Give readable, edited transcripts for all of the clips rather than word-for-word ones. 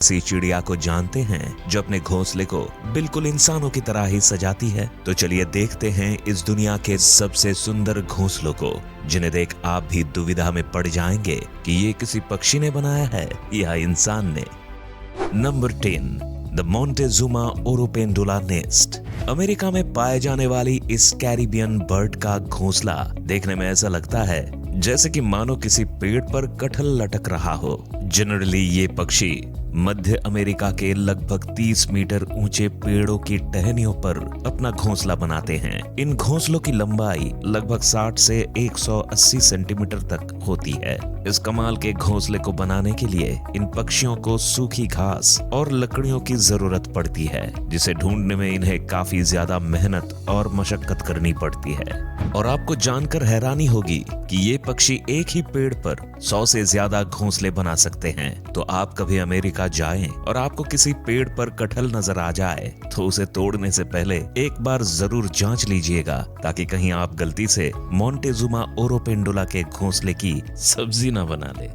इसी चिड़िया को जानते हैं जो अपने घोंसले को बिल्कुल इंसानों की तरह ही सजाती है। तो चलिए देखते हैं इस दुनिया के सबसे सुंदर घोंसलों को, जिन्हें देख आप भी दुविधा में पड़ जाएंगे कि ये किसी पक्षी ने बनाया है या इंसान ने। Number 10, the Montezuma oropendola nest. America में पाए जाने वाली इस कैरिबियन बर्ड का घोंसला देखने में ऐसा लगता है जैसे कि मानो किसी पेड़ पर कटहल लटक रहा हो। जनरली ये पक्षी मध्य अमेरिका के लगभग 30 मीटर ऊंचे पेड़ों की टहनियों पर अपना घोंसला बनाते हैं। इन घोंसलों की लंबाई लगभग 60 से 180 सेंटीमीटर तक होती है। इस कमाल के घोंसले को बनाने के लिए इन पक्षियों को सूखी घास और लकड़ियों की जरूरत पड़ती है, जिसे ढूंढने में इन्हें काफी ज्यादा मेहनत और मशक्कत करनी पड़ती है। और आपको जानकर हैरानी होगी कि ये पक्षी एक ही पेड़ पर 100 से ज्यादा घोंसले बना सकते हैं। तो आप कभी अमेरिका जाएं और आपको किसी पेड़ पर कटहल नजर आ जाए तो उसे तोड़ने से पहले एक बार जरूर जांच लीजिएगा, ताकि कहीं आप गलती से मोंटेजुमा ओरोपेंडुला के घोंसले की सब्जी न बना ले।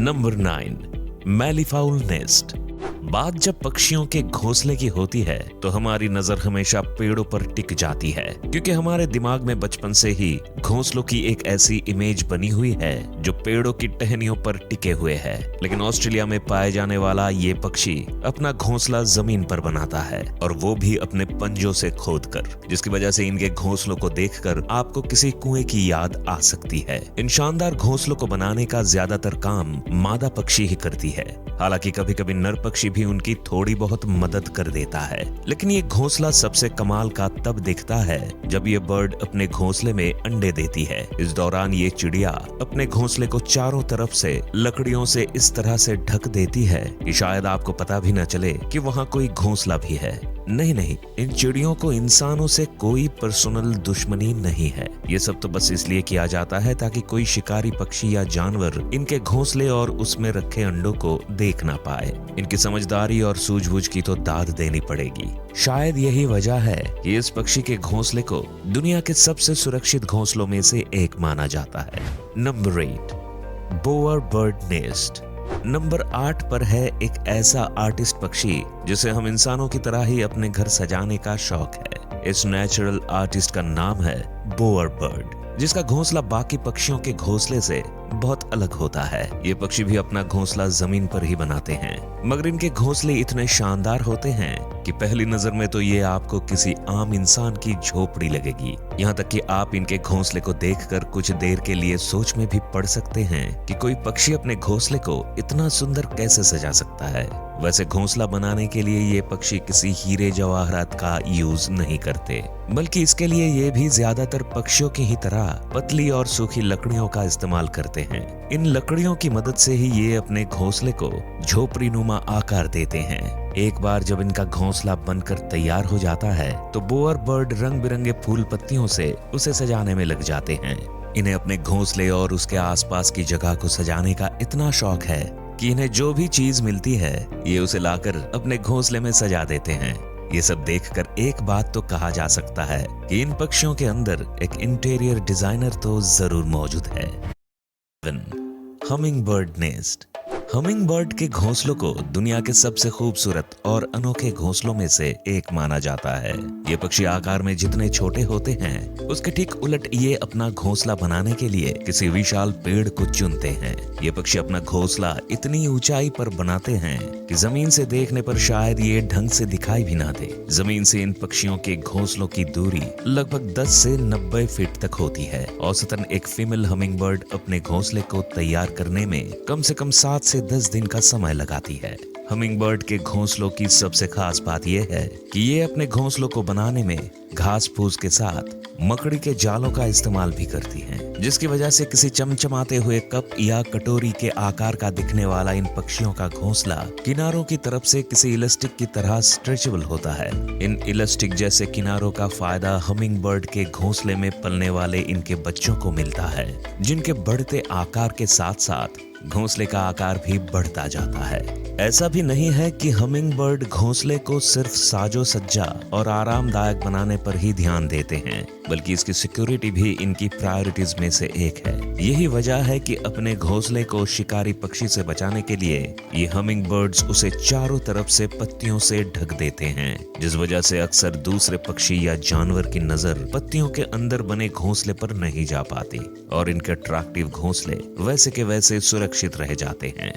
Number 9, malleefowl nest. बात जब पक्षियों के घोंसले की होती है तो हमारी नजर हमेशा पेड़ों पर टिक जाती है, क्योंकि हमारे दिमाग में बचपन से ही घोंसलों की एक ऐसी इमेज बनी हुई है जो पेड़ों की टहनियों पर टिके हुए है। लेकिन ऑस्ट्रेलिया में पाए जाने वाला ये पक्षी अपना घोंसला जमीन पर बनाता है, और वो भी अपने पंजों से खोदकर, जिसकी वजह से इनके घोंसलों को देखकर आपको किसी कुएं की याद आ सकती है। इन शानदार घोंसलों को बनाने का ज्यादातर काम मादा पक्षी ही करती है। हालांकि कभी कभी नर पक्षी भी उनकी थोड़ी बहुत मदद कर देता है। लेकिन ये घोंसला सबसे कमाल का तब दिखता है जब ये बर्ड अपने घोंसले में अंडे देती है। इस दौरान ये चिड़िया अपने घोंसले को चारों तरफ से लकड़ियों से इस तरह से ढक देती है कि शायद आपको पता भी न चले कि वहाँ कोई घोंसला भी है। नहीं, इन चिड़ियों को इंसानों से कोई पर्सनल दुश्मनी नहीं है। ये सब तो बस इसलिए किया जाता है ताकि कोई शिकारी पक्षी या जानवर इनके घोंसले और उसमें रखे अंडों को देख ना पाए। इनकी समझदारी और सूझबूझ की तो दाद देनी पड़ेगी। शायद यही वजह है कि इस पक्षी के घोंसले को दुनिया के सबसे सुरक्षित घोंसलों में से एक माना जाता है। Number 8, bower bird nest. Number 8 पर है एक ऐसा आर्टिस्ट पक्षी जिसे हम इंसानों की तरह ही अपने घर सजाने का शौक है। इस नेचुरल आर्टिस्ट का नाम है बोअर बर्ड, जिसका घोंसला बाकी पक्षियों के घोंसले से बहुत अलग होता है। ये पक्षी भी अपना घोंसला जमीन पर ही बनाते हैं, मगर इनके घोंसले इतने शानदार होते हैं कि पहली नजर में तो ये आपको किसी आम इंसान की झोपड़ी लगेगी। यहाँ तक कि आप इनके घोंसले को देखकर कुछ देर के लिए सोच में भी पड़ सकते हैं कि कोई पक्षी अपने घोंसले को इतना सुंदर कैसे सजा सकता है। वैसे घोंसला बनाने के लिए ये पक्षी किसी हीरे जवाहरात का यूज नहीं करते, बल्कि इसके लिए ये भी ज्यादातर पक्षियों की ही तरह पतली और सूखी लकड़ियों का इस्तेमाल करते हैं। इन लकड़ियों की मदद से ही ये अपने घोंसले को झोपड़ी नुमा आकार देते हैं। एक बार जब इनका घोंसला बनकर तैयार हो जाता है तो बोअर बर्ड रंग बिरंगे फूल पत्तियों से उसे सजाने में लग जाते हैं। इन्हें अपने घोंसले और उसके आसपास की जगह को सजाने का इतना शौक है कि इन्हें जो भी चीज मिलती है ये उसे लाकर अपने घोंसले में सजा देते हैं। ये सब देखकर एक बात तो कहा जा सकता है कि इन पक्षियों के अंदर एक इंटीरियर डिजाइनर तो जरूर मौजूद है। Humming bird nest. Humming bird के घोंसलों को दुनिया के सबसे खूबसूरत और अनोखे घोंसलों में से एक माना जाता है। ये पक्षी आकार में जितने छोटे होते हैं उसके ठीक उलट ये अपना घोंसला बनाने के लिए किसी विशाल पेड़ को चुनते हैं। ये पक्षी अपना घोंसला इतनी ऊंचाई पर बनाते हैं कि जमीन से देखने पर शायद ये ढंग से दिखाई भी ना दे। जमीन से इन पक्षियों के घोंसलों की दूरी लगभग 10 से 90 फीट तक होती है। औसतन एक फीमेल हमिंग बर्ड अपने घोंसले को तैयार करने में कम से कम 7 से 10 दिन का समय लगाती है। हमिंग बर्ड के घोंसलों की सबसे खास बात यह है कि ये अपने घोंसलों को बनाने में घास फूस के साथ मकड़ी के जालों का इस्तेमाल भी करती हैं, जिसकी वजह से किसी चमचमाते हुए कप या कटोरी के आकार का दिखने वाला इन पक्षियों का घोंसला किनारों की तरफ से किसी इलास्टिक की तरह स्ट्रेचेबल होता है। इन इलास्टिक जैसे किनारों का फायदा हमिंग बर्ड के घोंसले में पलने वाले इनके बच्चों को मिलता है, जिनके बढ़ते आकार के साथ साथ घोंसले का आकार भी बढ़ता जाता है। ऐसा भी नहीं है कि हमिंग बर्ड घोंसले को सिर्फ साजो सज्जा और आरामदायक बनाने पर ही ध्यान देते हैं। बल्कि इसकी सिक्योरिटी भी इनकी प्रायोरिटीज में से एक है। यही वजह है कि अपने घोंसले को शिकारी पक्षी से बचाने के लिए ये हमिंग बर्ड्स उसे चारों तरफ से पत्तियों से ढक देते हैं, जिस वजह से अक्सर दूसरे पक्षी या जानवर की नजर पत्तियों के अंदर बने घोंसले पर नहीं जा पाती और इनके अट्रैक्टिव घोंसले वैसे के वैसे सुरक्षित रह जाते हैं।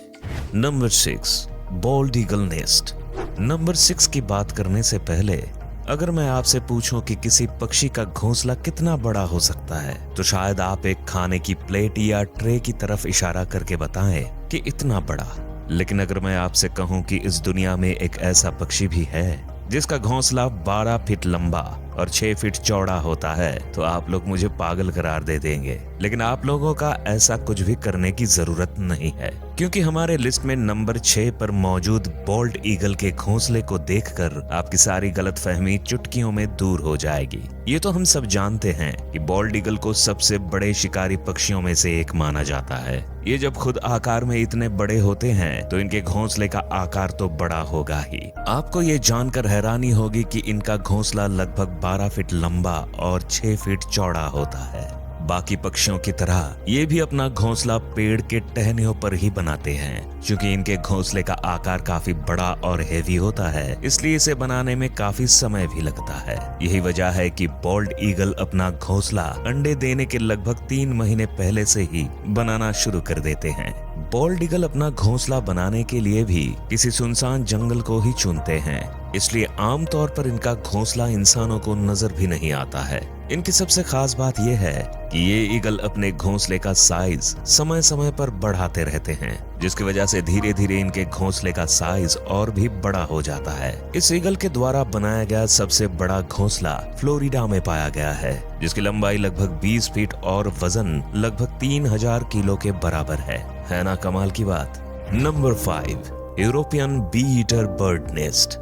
Number 6, bold eagle nest. Number 6 की बात करने से पहले अगर मैं आपसे पूछूं कि किसी पक्षी का घोंसला कितना बड़ा हो सकता है, तो शायद आप एक खाने की प्लेट या ट्रे की तरफ इशारा करके बताएं कि इतना बड़ा। लेकिन अगर मैं आपसे कहूं कि इस दुनिया में एक ऐसा पक्षी भी है जिसका घोंसला 12 फीट लंबा और 6 फीट चौड़ा होता है, तो आप लोग मुझे पागल करार दे देंगे। लेकिन आप लोगों का ऐसा कुछ भी करने की जरूरत नहीं है, क्योंकि हमारे लिस्ट में नंबर 6 पर मौजूद बॉल्ड ईगल के घोंसले को देखकर आपकी सारी गलतफहमी चुटकियों में दूर हो जाएगी। ये तो हम सब जानते हैं कि बॉल्ड ईगल को सबसे बड़े शिकारी पक्षियों में से एक माना जाता है। ये जब खुद आकार में इतने बड़े होते हैं तो इनके घोंसले का आकार तो बड़ा होगा ही। आपको ये जानकर हैरानी होगी कि इनका घोंसला लगभग 12 फीट लंबा और 6 फीट चौड़ा होता है। बाकी पक्षियों की तरह ये भी अपना घोंसला पेड़ के टहनियों पर ही बनाते हैं। क्योंकि इनके घोंसले का आकार काफी बड़ा और हेवी होता है, इसलिए इसे बनाने में काफी समय भी लगता है। यही वजह है कि बॉल्ड ईगल अपना घोंसला अंडे देने के लगभग 3 महीने पहले से ही बनाना शुरू कर देते हैं। बॉल्ड ईगल अपना घोंसला बनाने के लिए भी किसी सुनसान जंगल को ही चुनते हैं, इसलिए आमतौर पर इनका घोंसला इंसानों को नजर भी नहीं आता है। इनकी सबसे खास बात यह है कि ये ईगल अपने घोंसले का साइज समय समय पर बढ़ाते रहते हैं, जिसकी वजह से धीरे धीरे इनके घोंसले का साइज और भी बड़ा हो जाता है। इस ईगल के द्वारा बनाया गया सबसे बड़ा घोंसला फ्लोरिडा में पाया गया है, जिसकी लंबाई लगभग 20 फीट और वजन लगभग 3000 किलो के बराबर है ना कमाल की बात। Number 5, European bee eater bird nest.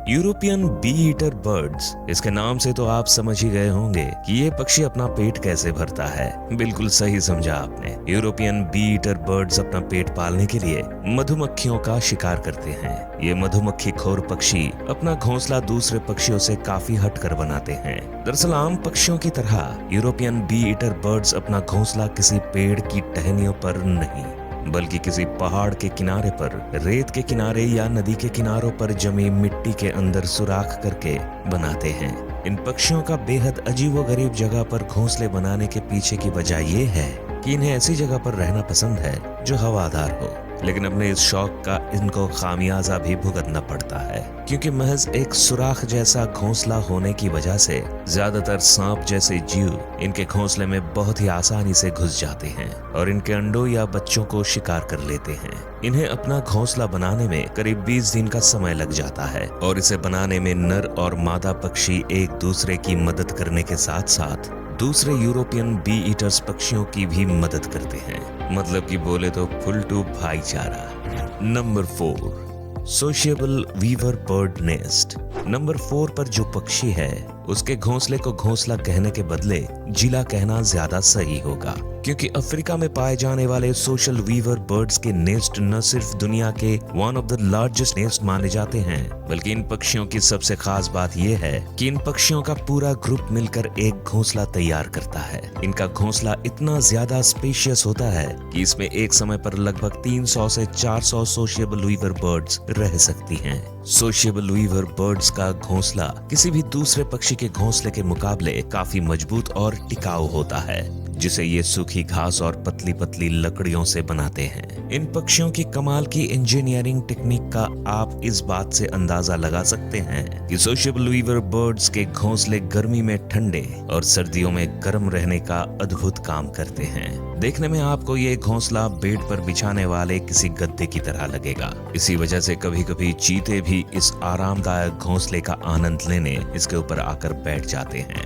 European bee eater birds, इसके नाम से तो आप समझ ही गए होंगे कि ये पक्षी अपना पेट कैसे भरता है। बिल्कुल सही समझा आपने। यूरोपियन बी ईटर बर्ड्स अपना पेट पालने के लिए मधुमक्खियों का शिकार करते हैं। ये मधुमक्खी खोर पक्षी अपना घोंसला दूसरे पक्षियों से काफी हटकर बनाते हैं। दरअसल आम पक्षियों की तरह यूरोपियन बी ईटर बर्ड्स अपना घोंसला किसी पेड़ की टहनियों पर नहीं, बल्कि किसी पहाड़ के किनारे पर, रेत के किनारे या नदी के किनारों पर जमी मिट्टी के अंदर सुराख करके बनाते हैं। इन पक्षियों का बेहद अजीबोगरीब जगह पर घोंसले बनाने के पीछे की वजह यह है कि इन्हें ऐसी जगह पर रहना पसंद है जो हवादार हो। लेकिन अपने इस शौक का इनको खामियाजा भी भुगतना पड़ता है, क्योंकि महज एक सुराख जैसा घोंसला होने की वजह से ज्यादातर सांप जैसे जीव इनके घोंसले में बहुत ही आसानी से घुस जाते हैं और इनके अंडों या बच्चों को शिकार कर लेते हैं। इन्हें अपना घोंसला बनाने में करीब 20 दिन का समय लग जाता है और इसे बनाने में नर और मादा पक्षी एक दूसरे की मदद करने के साथ साथ दूसरे यूरोपियन बी ईटर्स पक्षियों की भी मदद करते हैं। मतलब कि बोले तो फुल टू भाईचारा। Number 4, sociable weaver bird nest. Number 4 पर जो पक्षी है उसके घोंसले को घोंसला कहने के बदले जिला कहना ज्यादा सही होगा, क्योंकि अफ्रीका में पाए जाने वाले सोशल वीवर बर्ड्स के नेस्ट न सिर्फ दुनिया के one of the largest nest माने जाते हैं, बल्कि इन पक्षियों की सबसे खास बात यह है कि इन पक्षियों का पूरा ग्रुप मिलकर एक घोंसला तैयार करता है। इनका घोंसला इतना ज्यादा स्पेशियस होता है कि इसमें एक समय पर लगभग 300 से 400 सोशिएबल वीवर बर्ड्स रह सकती हैं। सोशिएबल वीवर बर्ड्स का घोंसला किसी भी दूसरे पक्षी के घोंसले के मुकाबले काफी मजबूत और टिकाऊ होता है, जिसे ये सूखी घास और पतली पतली लकड़ियों से बनाते हैं। इन पक्षियों की कमाल की इंजीनियरिंग टेक्निक का आप इस बात से अंदाजा लगा सकते हैं कि सोशिएबल वीवर बर्ड्स के घोंसले गर्मी में ठंडे और सर्दियों में गर्म रहने का अद्भुत काम करते हैं। देखने में आपको ये घोंसला बेड पर बिछाने वाले किसी गद्दे की तरह लगेगा। इसी वजह से कभी कभी चीते भी इस आरामदायक घोंसले का आनंद लेने इसके ऊपर आकर बैठ जाते हैं।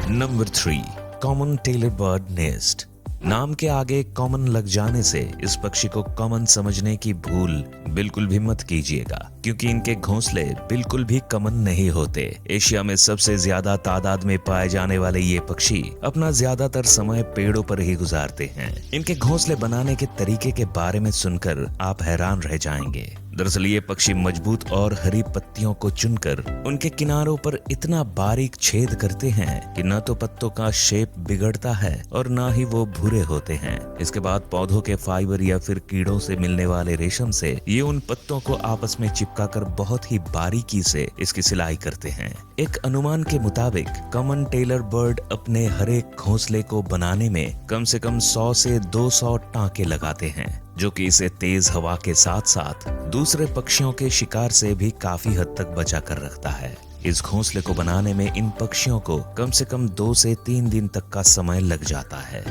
Number 3, common tailor bird nest. नाम के आगे कॉमन लग जाने से इस पक्षी को कॉमन समझने की भूल बिल्कुल भी मत कीजिएगा, क्योंकि इनके घोंसले बिल्कुल भी कॉमन नहीं होते। एशिया में सबसे ज्यादा तादाद में पाए जाने वाले ये पक्षी अपना ज्यादातर समय पेड़ों पर ही गुजारते हैं। इनके घोंसले बनाने के तरीके के बारे में सुनकर आप हैरान रह जाएंगे। दरअसल ये पक्षी मजबूत और हरी पत्तियों को चुनकर उनके किनारों पर इतना बारीक छेद करते हैं कि न तो पत्तों का शेप बिगड़ता है और न ही वो भूरे होते हैं। इसके बाद पौधों के फाइबर या फिर कीड़ों से मिलने वाले रेशम से ये उन पत्तों को आपस में चिपकाकर बहुत ही बारीकी से इसकी सिलाई करते हैं। एक अनुमान के मुताबिक कॉमन टेलर बर्ड अपने हर एक घोंसले को बनाने में कम से कम 100 से 200 टांके लगाते हैं, जो कि इसे तेज हवा के साथ साथ दूसरे पक्षियों के शिकार से भी काफी हद तक बचा कर रखता है। इस घोंसले को बनाने में इन पक्षियों को कम से कम 2 से 3 दिन तक का समय लग जाता है।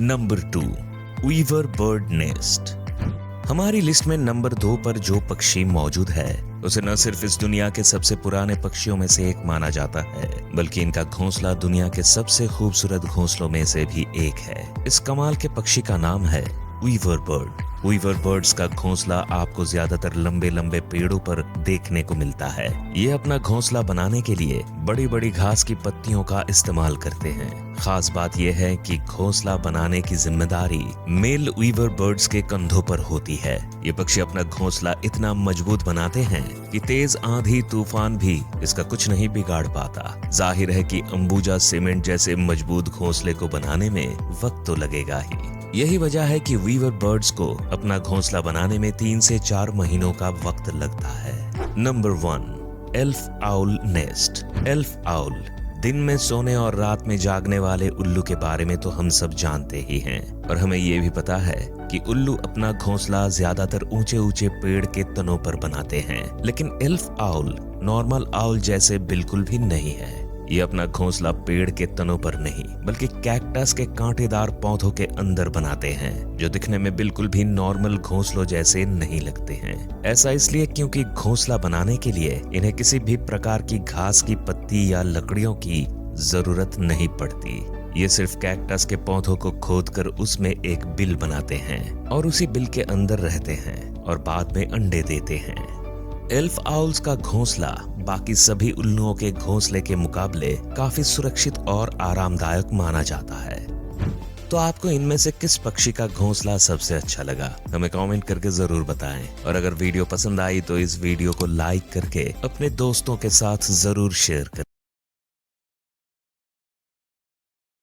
Number 2, weaver bird nest. हमारी लिस्ट में नंबर 2 पर जो पक्षी मौजूद है उसे न सिर्फ इस दुनिया के सबसे पुराने पक्षियों में से एक माना जाता है, बल्कि इनका घोंसला दुनिया के सबसे खूबसूरत घोंसलों में से भी एक है। इस कमाल के पक्षी का नाम है वीवर बर्ड। वीवर बर्ड्स का घोंसला आपको ज्यादातर लंबे लंबे पेड़ों पर देखने को मिलता है। ये अपना घोंसला बनाने के लिए बड़ी बड़ी घास की पत्तियों का इस्तेमाल करते हैं। खास बात यह है कि घोंसला बनाने की जिम्मेदारी मेल वीवर बर्ड्स के कंधों पर होती है। ये पक्षी अपना घोंसला इतना मजबूत बनाते हैं कि तेज आंधी तूफान भी इसका कुछ नहीं बिगाड़ पाता। जाहिर है कि अंबुजा सीमेंट जैसे मजबूत घोंसले को बनाने में वक्त तो लगेगा ही। यही वजह है कि वीवर बर्ड्स को अपना घोंसला बनाने में 3 से 4 महीनों का वक्त लगता है। Number 1, elf owl nest. Elf owl दिन में सोने और रात में जागने वाले उल्लू के बारे में तो हम सब जानते ही हैं, और हमें ये भी पता है कि उल्लू अपना घोंसला ज्यादातर ऊंचे ऊंचे पेड़ के तनों पर बनाते हैं। लेकिन एल्फ आउल नॉर्मल आउल जैसे बिल्कुल भी नहीं है। ये अपना घोंसला पेड़ के तनों पर नहीं बल्कि कैक्टस के कांटेदार पौधों के अंदर बनाते हैं, जो दिखने में बिल्कुल भी नॉर्मल घोंसलों जैसे नहीं लगते हैं। ऐसा इसलिए क्योंकि घोंसला बनाने के लिए इन्हें किसी भी प्रकार की घास की पत्ती या लकड़ियों की जरूरत नहीं पड़ती। ये सिर्फ कैक्टस के पौधों को खोदकर उसमें एक बिल बनाते हैं और उसी बिल के अंदर रहते हैं और बाद में अंडे देते हैं। एल्फ आउल्स का घोंसला बाकी सभी उल्लुओं के घोंसले के मुकाबले काफी सुरक्षित और आरामदायक माना जाता है। तो आपको इनमें से किस पक्षी का घोंसला सबसे अच्छा लगा, हमें कमेंट करके जरूर बताएं। और अगर वीडियो पसंद आई तो इस वीडियो को लाइक करके अपने दोस्तों के साथ जरूर शेयर करें।